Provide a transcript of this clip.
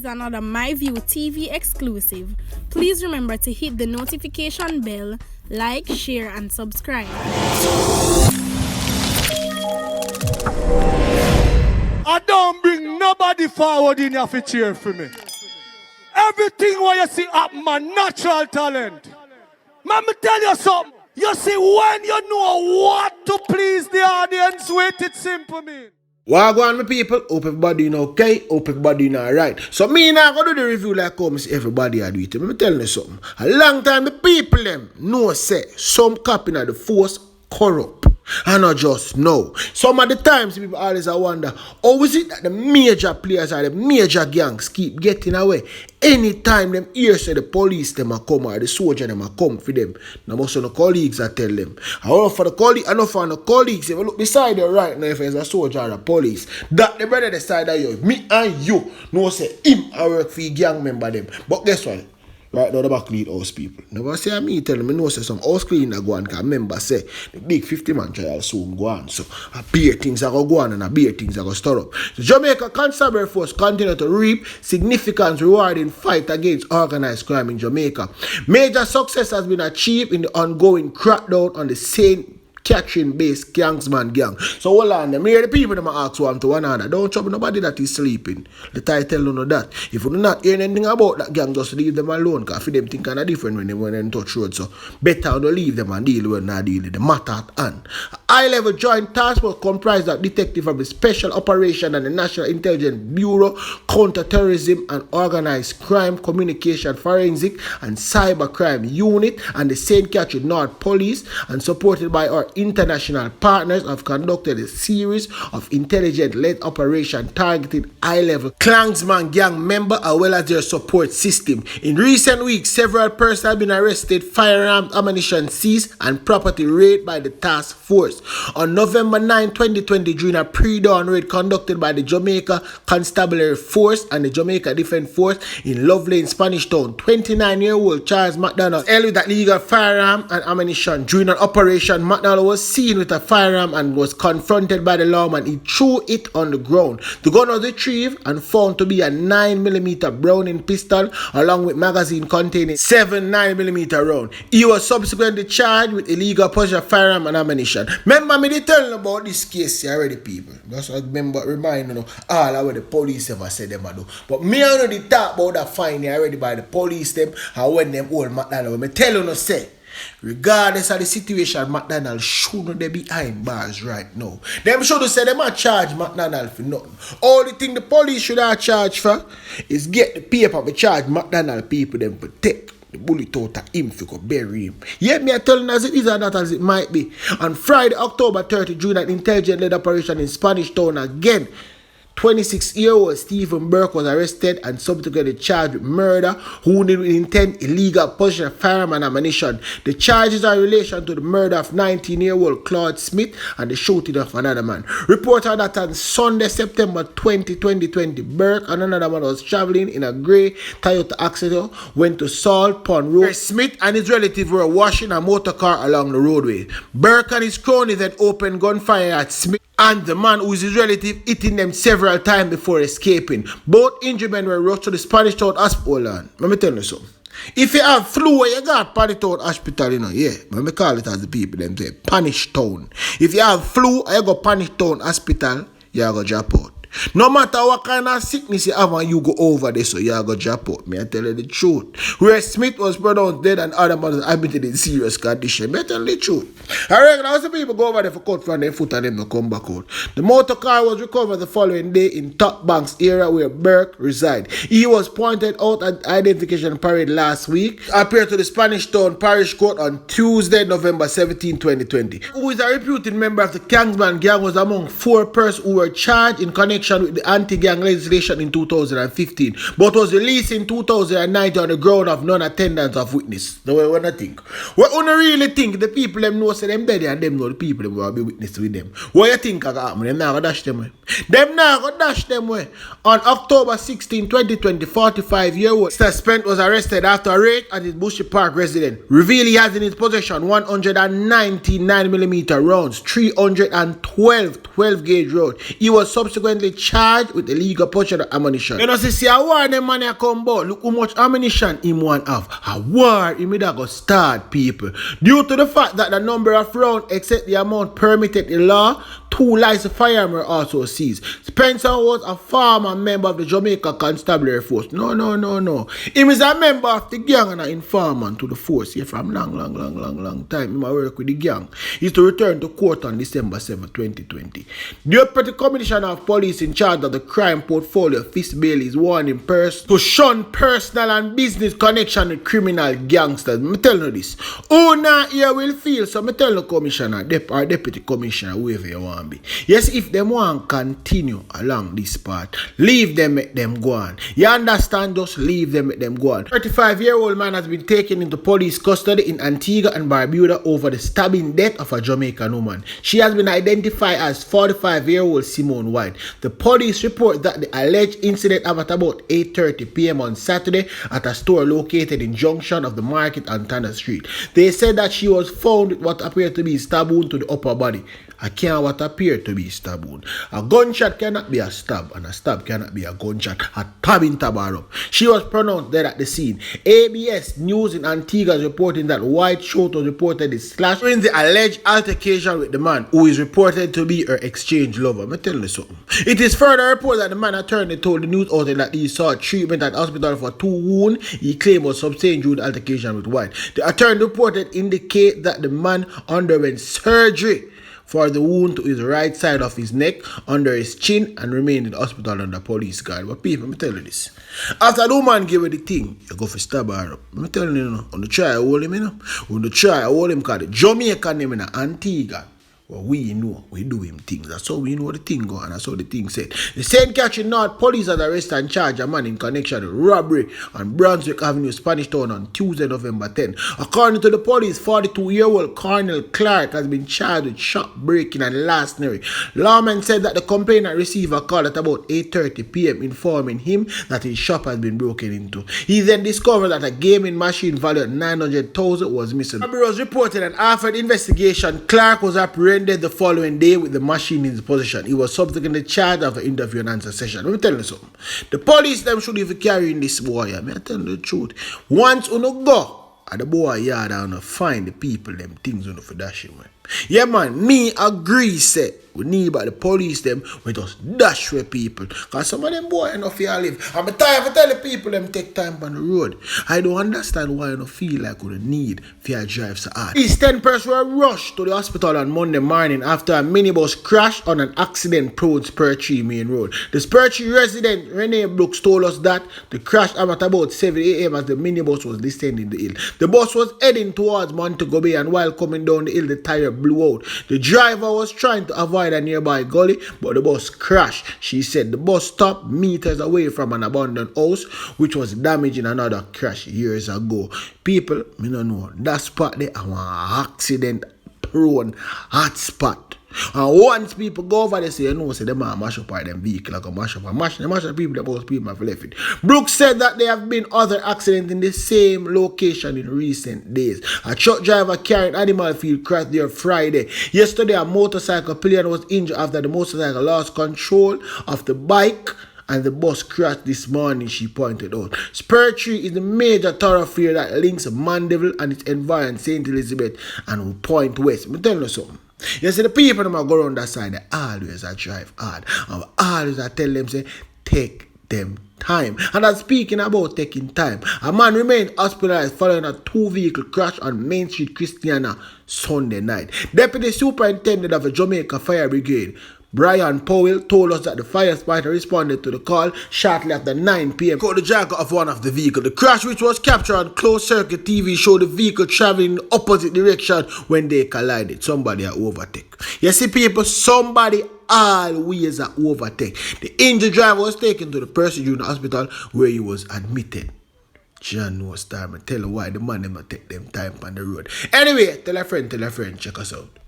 is another MyView TV exclusive. Please remember to hit the notification bell, like, share, and subscribe. I don't bring nobody forward in your cheer for me. Everything what you see up my natural talent. Let me tell you something. You see, when you know what to please the audience with, it's simple, man. What go on, my people? Hope everybody doing okay. Hope everybody doing alright. So me now go do the review like how everybody are doing it. Let me tell you something. A long time the people them know say some captain of the force corrupt. I not just know. Some of the times people always wonder, how is it that the major players or the major gangs keep getting away? Anytime them hear say the police them a come or the soldier them a come for them, now most of the colleagues I tell them. I want for the colleague, I know for the colleagues, if you look beside you right now, if it's a soldier or a police, that the brother decide that you, me and you, know say him I work for gang member them. But guess what? Right now the back lead house people. Never say me tell them, I know say some house cleaner go on, because remember say the big 50-man trial soon go on. So a beer things are going to go on and a beer things are going to stir up. The Jamaica Constabulary Force continue to reap significant rewarding fight against organized crime in Jamaica. Major success has been achieved in the ongoing crackdown on the St. Catherine-based Clansman gang. So hold on, them hear the people them ask one to one another. Don't trouble nobody that is sleeping. The title you know that. If you do not hear anything about that gang, just leave them alone. Because for them think kind of different when they touch road. So better to leave them and deal with not deal with the matter at hand. A high-level joint task force comprised of detectives from the Special Operation and the National Intelligence Bureau, Counter-Terrorism and Organized Crime, Communication, Forensic and Cyber Crime Unit and the St. Catherine North Police, and supported by our international partners, have conducted a series of intelligence-led operations targeting high-level Clansman gang members as well as their support system. In recent weeks, several persons have been arrested, firearms, ammunition seized, and property raided by the task force. On November 9, 2020, during a pre-dawn raid conducted by the Jamaica Constabulary Force and the Jamaica Defense Force in Love Lane, Spanish Town, 29-year-old Charles McDonald held with illegal firearm and ammunition. During an operation, McDonald was seen with a firearm and was confronted by the lawman. He threw it on the ground. The gun was retrieved and found to be a 9mm Browning pistol along with magazine containing 7 9mm rounds. He was subsequently charged with illegal possession of firearm and ammunition. Remember me they telling about this case here already, people. That's what I remember reminding you all of what the police ever said them do. But me I know they talk about that fine already by the police them and when them old McDonald. Me tell you no say, regardless of the situation, McDonald shouldn't be behind bars right now. Them should have said them a charge McDonald for nothing. All the thing the police should have charged for is get the paper to charge McDonald people them to take the bullet out of him for bury him. Yet me I telling as it is and not as it might be. On Friday, October 30, during an intelligence-led operation in Spanish Town again, 26-year-old Stephen Burke was arrested and subsequently charged with murder, wounded with intent, illegal possession of firearm and ammunition. The charges are in relation to the murder of 19-year-old Claude Smith and the shooting of another man. Reported that on Sunday, September 20, 2020, Burke and another man was traveling in a grey Toyota Acero, went to Salt Pond Road, where Smith and his relative were washing a motor car along the roadway. Burke and his cronies had opened gunfire at Smith and the man who is his relative, hitting them several times before escaping. Both injured men were rushed to the Spanish Town Hospital. Let me tell you something. If you have flu, you got Spanish Town Hospital, you know, yeah. Let me call it as the people them say, Spanish Town. If you have flu, you go Spanish Town Hospital, you go drop out. No matter what kind of sickness you have and you go over there, so you go drop out. Me I tell you the truth. Where Smith was pronounced dead and other mothers admitted in serious condition. Me I tell you the truth. I reckon how some people go over there for cut from their foot and them to come back out. The motor car was recovered the following day in Top Banks area where Burke reside. He was pointed out at identification parade last week. Appeared to the Spanish Town Parish Court on Tuesday, November 17, 2020. Who is a reputed member of the Clansman gang, was among 4 persons who were charged in connection with the anti-gang legislation in 2015, but was released in 2019 on the ground of non-attendance of witness. Now, what I think? What you really think the people them know say them dead and them know the people them will be witness with them? What you think I got? Them now go dash them way. Them now go dash them way. On October 16, 2020, 45-year-old Spence was arrested after a raid at his Bushy Park residence. Revealed he has in his possession 199mm rounds, 312 12-gauge rounds. He was subsequently charged with illegal possession of ammunition. You know, see a war them man a come bout. Look how much ammunition him want have. A war him that go start, people. Due to the fact that the number of rounds except the amount permitted in law, 2 licensed firearms were also seized. Spencer was a former member of the Jamaica Constabulary Force. No. He is a member of the gang and an informant to the force here from long time. He work with the gang. He is to return to court on December 7, 2020. The Deputy Commissioner of Police in charge of the crime portfolio, Fitz Bailey, is warning persons to shun personal and business connection with criminal gangsters. I'm telling you this. Who now here will feel, so I'm telling the Commissioner, or Deputy Commissioner, whoever you want. Yes, if them want continue along this path, leave them, make them go on. You understand? Just leave them, make them go on. 35-year-old man has been taken into police custody in Antigua and Barbuda over the stabbing death of a Jamaican woman. She has been identified as 45-year-old Simone White. The police report that the alleged incident happened at about 8:30 p.m. on Saturday at a store located in junction of the market on Tanner Street. They said that she was found with what appeared to be stab wound to the upper body. I can't what appeared to be stab wound. A gunshot cannot be a stab, and a stab cannot be a gunshot. A stabbing tabar up. She was pronounced dead at the scene. ABS News in Antigua is reporting that White's throat was reportedly slashed during the alleged altercation with the man, who is reported to be her exchange lover. I'm telling you something. It is further reported that the man attorney told the news outlet that he sought treatment at hospital for 2 wounds he claimed was sustained during the altercation with White. The attorney reported indicate that the man underwent surgery for the wound to his right side of his neck, under his chin, and remained in the hospital under police guard. But people, let me tell you this. After the woman gave her the thing, you go for stab her up. Let me tell you, on the try hold him, on the try hold him, because the Jamaican name in Antigua. Well, we know, we do him things. That's how we know the thing go, and that's how the thing said. The St. Catherine North police has arrested and charged a man in connection with robbery on Brunswick Avenue, Spanish Town on Tuesday, November 10. According to the police, 42-year-old Colonel Clark has been charged with shop breaking and larceny. Lawmen said that the complainant received a call at about 8:30 p.m. informing him that his shop has been broken into. He then discovered that a gaming machine valued $900,000 was missing. The robbery was reported, and after the investigation, Clark was apprehended the following day with the machine in his possession. He was subsequently charged after interview and answer session. Let me tell you something. The police them should even carry in this boy. I tell you the truth. Once you go at the boy yard and find the people, them things on the dash him. Yeah man, me agree say we need about the police them with us dash with people. Cause some of them boy enough here live. I'm tired of telling people them take time on the road. I don't understand why I don't feel like we need fear drive so hard. These 10 persons were rushed to the hospital on Monday morning after a minibus crashed on an accident-prone Spur 3 main road. The Spur 3 resident Renee Brooks told us that the crash happened at about 7 a.m. as the minibus was descending the hill. The bus was heading towards Montego Bay, and while coming down the hill, the tire blew out. The driver was trying to avoid a nearby gully, but the bus crashed. She said the bus stopped meters away from an abandoned house, which was damaged in another crash years ago. People, me don't know, that spot there, an accident-prone hot spot. And once people go over there, say, you know, say them mash up by them vehicle, like a mash up people, the most people have left it. Brooks said that there have been other accidents in the same location in recent days. A truck driver carrying animal feed crashed there Friday. Yesterday, a motorcycle pillion was injured after the motorcycle lost control of the bike and the bus crashed this morning, she pointed out. Spur 3 is the major thoroughfare that links Mandeville and its environs, St. Elizabeth and Point West. I'm telling you something. You see, the people that go around that side, they always drive hard. And always tell them, say, take them time. And I'm speaking about taking time. A man remained hospitalized following a 2-vehicle crash on Main Street, Christiana, Sunday night. Deputy Superintendent of the Jamaica Fire Brigade, Brian Powell, told us that the fire fighter responded to the call shortly after 9 p.m. Caught the jacket of one of the vehicles. The crash, which was captured on closed circuit TV, showed the vehicle traveling in the opposite direction when they collided. Somebody overtake. You see, people, somebody always overtake. The injured driver was taken to the Percy Junior Hospital where he was admitted. John knows time. I tell you why the man never take them time on the road. Anyway, tell a friend, check us out.